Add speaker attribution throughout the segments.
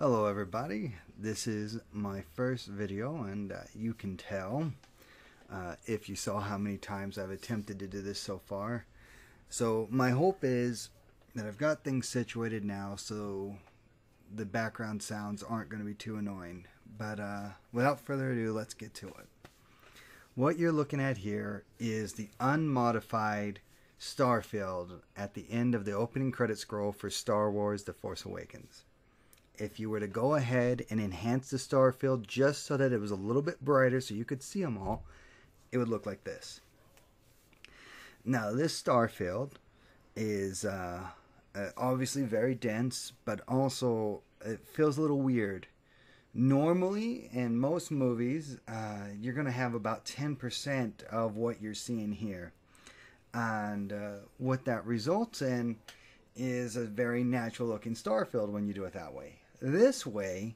Speaker 1: Hello everybody, this is my first video and you can tell if you saw how many times I've attempted to do this so far. So my hope is that I've got things situated now so the background sounds aren't going to be too annoying. But without further ado, let's get to it. What you're looking at here is the unmodified star field at the end of the opening credit scroll for Star Wars The Force Awakens. If you were to go ahead and enhance the star field just so that it was a little bit brighter so you could see them all, it would look like this. Now this star field is obviously very dense, but also it feels a little weird. Normally in most movies you're going to have about 10% of what you're seeing here, and what that results in is a very natural looking star field when you do it that way. This way,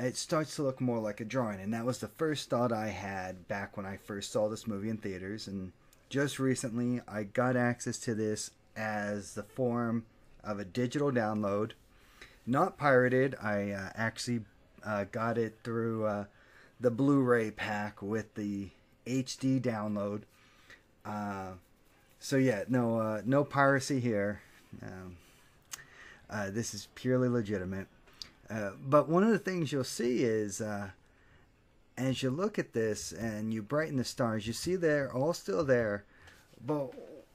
Speaker 1: it starts to look more like a drawing, and that was the first thought I had back when I first saw this movie in theaters, and just recently I got access to this as the form of a digital download. Not pirated, I actually got it through the Blu-ray pack with the HD download. So yeah, no piracy here. This is purely legitimate. But one of the things you'll see is as you look at this and you brighten the stars, you see they're all still there, but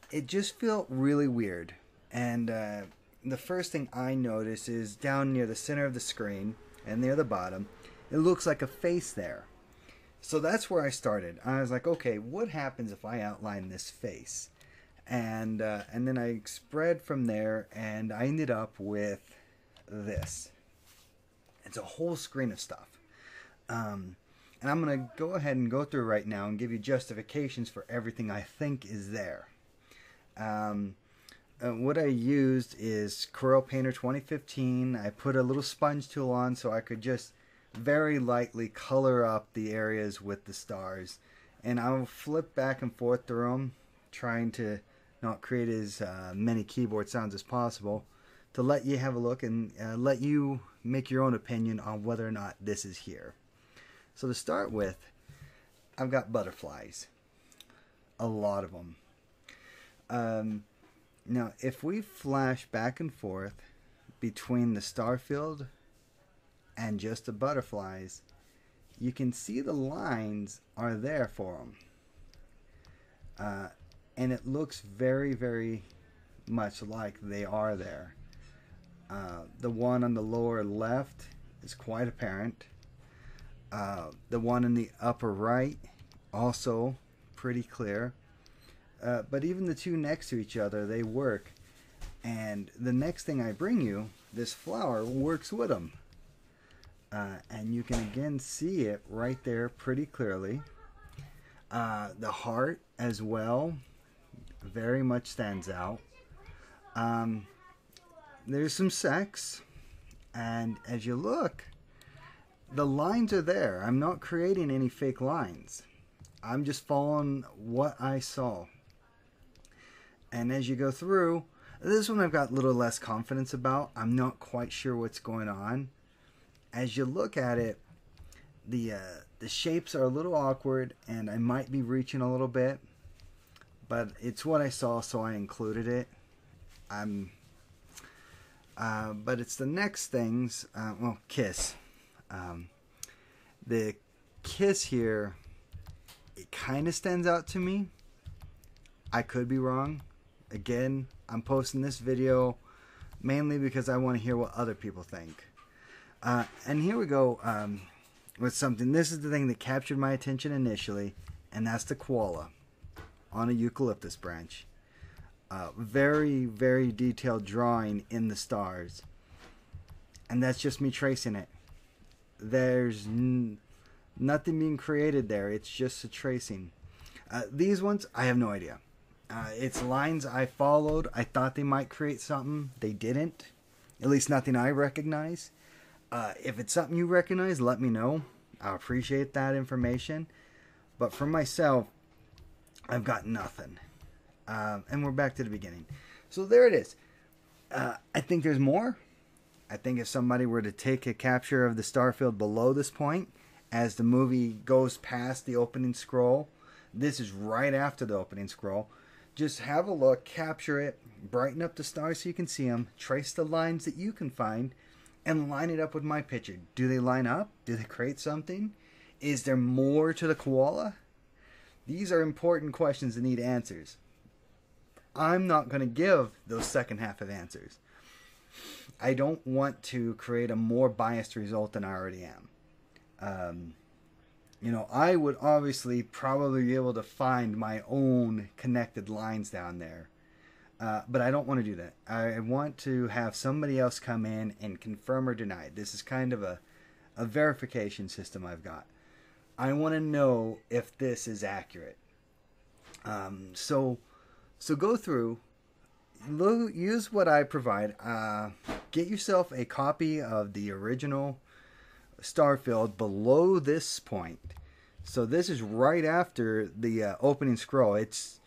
Speaker 1: it just felt really weird. And the first thing I noticed is down near the center of the screen and near the bottom, it looks like a face there. So that's where I started. I was like, okay, what happens if I outline this face? And then I spread from there, and I ended up with this. It's a whole screen of stuff. And I'm going to go ahead and go through right now and give you justifications for everything I think is there. What I used is Corel Painter 2015. I put a little sponge tool on so I could just very lightly color up the areas with the stars. And I'll flip back and forth through them, trying to not create as many keyboard sounds as possible, to let you have a look and let you make your own opinion on whether or not this is here. So to start with, I've got butterflies. A lot of them. Now, if we flash back and forth between the star field and just the butterflies, you can see the lines are there for them. And it looks very, very much like they are there. The one on the lower left is quite apparent. The one in the upper right, also pretty clear. But even the two next to each other, they work. And the next thing I bring you, this flower, works with them. And you can again see it right there pretty clearly. The heart as well very much stands out. There's some sex, and as you look, the lines are there. I'm not creating any fake lines. I'm just following what I saw. And as you go through, this one I've got a little less confidence about. I'm not quite sure what's going on. As you look at it, the shapes are a little awkward, and I might be reaching a little bit, but it's what I saw, so I included it. But it's the next things. Well, kiss. The kiss here, it kind of stands out to me. I could be wrong. Again, I'm posting this video mainly because I want to hear what other people think. And here we go with something. This is the thing that captured my attention initially, and that's the koala on a eucalyptus branch. Very, very detailed drawing in the stars. And that's just me tracing it. There's nothing being created there. It's just a tracing. These ones, I have no idea. It's lines I followed. I thought they might create something. They didn't. At least nothing I recognize. If it's something you recognize, let me know. I appreciate that information. But for myself, I've got nothing. And we're back to the beginning. So there it is. I think there's more. I think if somebody were to take a capture of the starfield below this point, as the movie goes past the opening scroll, this is right after the opening scroll, just have a look, capture it, brighten up the stars so you can see them, trace the lines that you can find, and line it up with my picture. Do they line up? Do they create something? Is there more to the koala? These are important questions that need answers. I'm not going to give those second half of answers. I don't want to create a more biased result than I already am. You know, I would obviously probably be able to find my own connected lines down there. But I don't want to do that. I want to have somebody else come in and confirm or deny. This is kind of a verification system I've got. I want to know if this is accurate. So go through, use what I provide. Get yourself a copy of the original starfield below this point. So this is right after the opening scroll. It's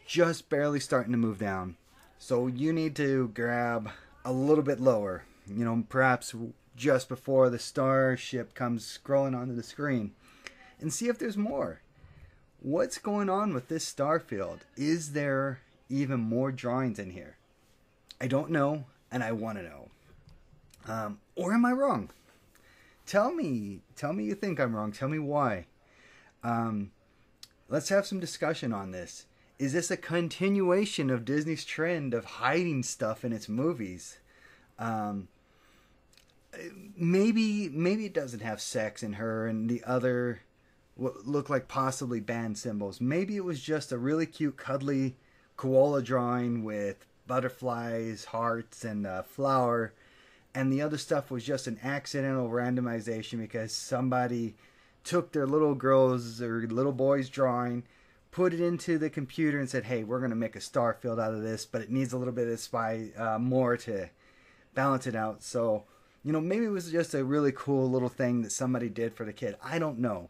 Speaker 1: just barely starting to move down. So you need to grab a little bit lower. You know, perhaps just before the starship comes scrolling onto the screen, and see if there's more. What's going on with this starfield? Is there even more drawings in here? I don't know, and I want to know. Or am I wrong? Tell me you think I'm wrong. Tell me why. Let's have some discussion on this. Is this a continuation of Disney's trend of hiding stuff in its movies? Maybe it doesn't have sex in her and the other what look like possibly banned symbols. Maybe it was just a really cute, cuddly koala drawing with butterflies, hearts, and a flower. And the other stuff was just an accidental randomization because somebody took their little girl's or little boy's drawing, put it into the computer and said, hey, we're going to make a starfield out of this, but it needs a little bit of more to balance it out. So, you know, maybe it was just a really cool little thing that somebody did for the kid. I don't know.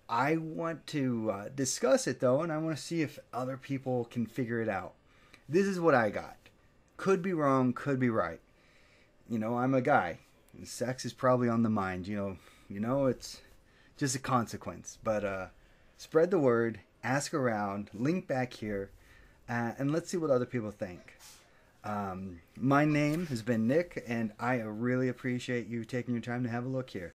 Speaker 1: I want to discuss it, though, and I want to see if other people can figure it out. This is what I got. Could be wrong, could be right. You know, I'm a guy. Sex is probably on the mind. You know, it's just a consequence. But spread the word, ask around, link back here, and let's see what other people think. My name has been Nick, and I really appreciate you taking your time to have a look here.